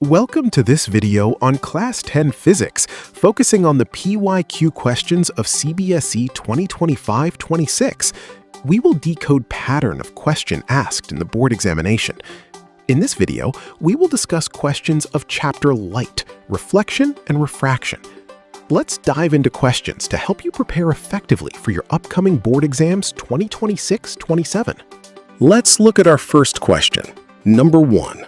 Welcome to this video on Class 10 Physics, focusing on the PYQ questions of CBSE 2025-26. We will decode pattern of question asked in the board examination. In this video, we will discuss questions of Chapter Light, Reflection, and Refraction. Let's dive into questions to help you prepare effectively for your upcoming board exams 2026-27. Let's look at our first question. Number 1.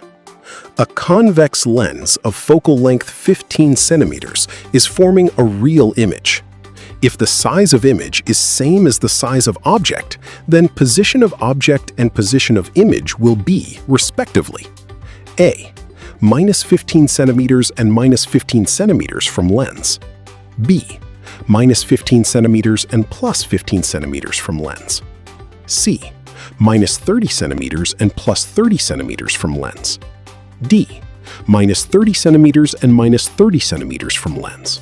A convex lens of focal length 15 centimeters is forming a real image. If the size of image is same as the size of object, then position of object and position of image will be, respectively, A. minus 15 centimeters and minus 15 centimeters from lens. B. minus 15 centimeters and plus 15 centimeters from lens. C. minus 30 centimeters and plus 30 centimeters from lens. D. minus 30 centimeters and minus 30 centimeters from lens.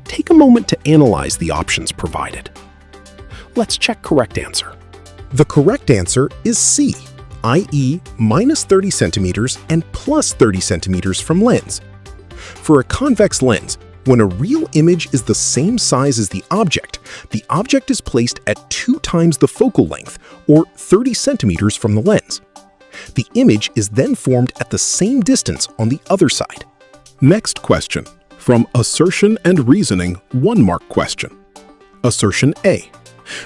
Take a moment to analyze the options provided. Let's check correct answer. The correct answer is C, i.e. minus 30 centimeters and plus 30 centimeters from lens. For a convex lens, when a real image is the same size as the object is placed at 2 times the focal length, or 30 centimeters from the lens. The image is then formed at the same distance on the other side. Next question, from Assertion and Reasoning 1-mark question. Assertion A.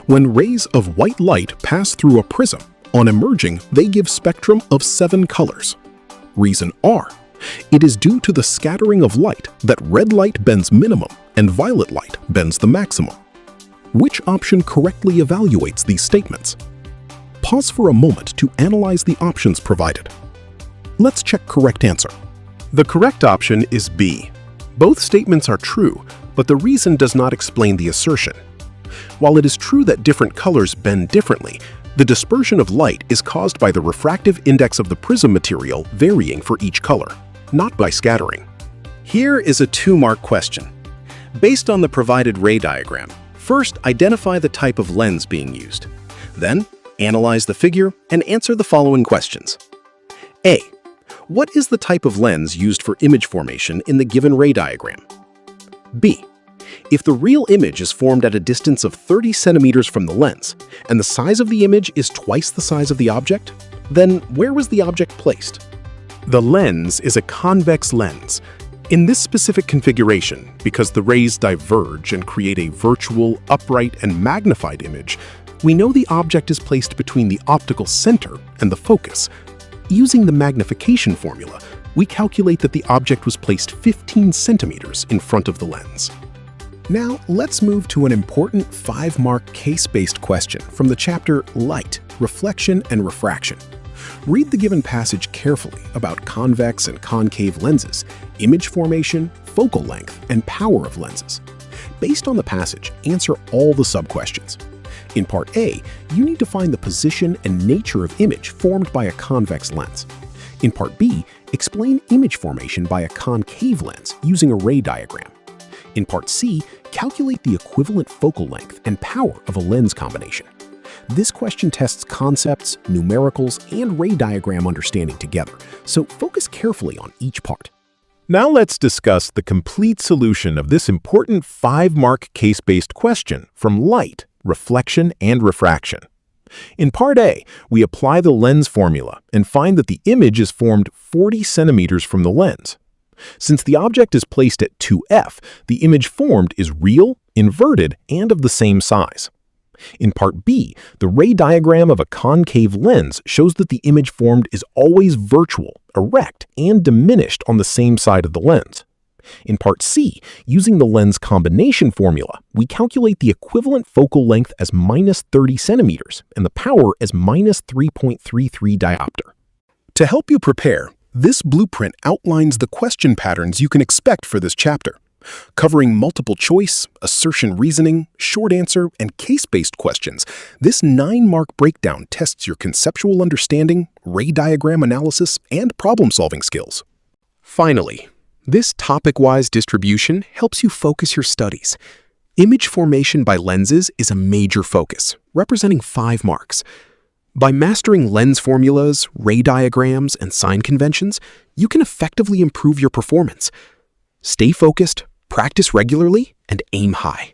When rays of white light pass through a prism, on emerging they give spectrum of 7 colors. Reason R. It is due to the scattering of light that red light bends minimum and violet light bends the maximum. Which option correctly evaluates these statements? Pause for a moment to analyze the options provided. Let's check correct answer. The correct option is B. Both statements are true, but the reason does not explain the assertion. While it is true that different colors bend differently, the dispersion of light is caused by the refractive index of the prism material varying for each color, not by scattering. Here is a 2-mark question. Based on the provided ray diagram, first identify the type of lens being used. Then, analyze the figure and answer the following questions. A. What is the type of lens used for image formation in the given ray diagram? B. If the real image is formed at a distance of 30 centimeters from the lens, and the size of the image is twice the size of the object, then where was the object placed? The lens is a convex lens. In this specific configuration, because the rays diverge and create a virtual, upright, and magnified image, we know the object is placed between the optical center and the focus. Using the magnification formula, we calculate that the object was placed 15 centimeters in front of the lens. Now, let's move to an important 5-mark case-based question from the chapter Light, Reflection, and Refraction. Read the given passage carefully about convex and concave lenses, image formation, focal length, and power of lenses. Based on the passage, answer all the sub-questions. In Part A, you need to find the position and nature of image formed by a convex lens. In Part B, explain image formation by a concave lens using a ray diagram. In Part C, calculate the equivalent focal length and power of a lens combination. This question tests concepts, numericals, and ray diagram understanding together, so focus carefully on each part. Now let's discuss the complete solution of this important 5-mark case-based question from Light, Reflection, and Refraction. In Part A, we apply the lens formula and find that the image is formed 40 centimeters from the lens. Since the object is placed at 2F, the image formed is real, inverted, and of the same size. In Part B, the ray diagram of a concave lens shows that the image formed is always virtual, erect, and diminished on the same side of the lens. In Part C, using the lens combination formula, we calculate the equivalent focal length as minus 30 centimeters and the power as minus 3.33 diopter. To help you prepare, this blueprint outlines the question patterns you can expect for this chapter. Covering multiple choice, assertion reasoning, short answer, and case-based questions, this 9-mark breakdown tests your conceptual understanding, ray diagram analysis, and problem-solving skills. Finally, this topic-wise distribution helps you focus your studies. Image formation by lenses is a major focus, representing 5 marks. By mastering lens formulas, ray diagrams, and sign conventions, you can effectively improve your performance. Stay focused, practice regularly, and aim high.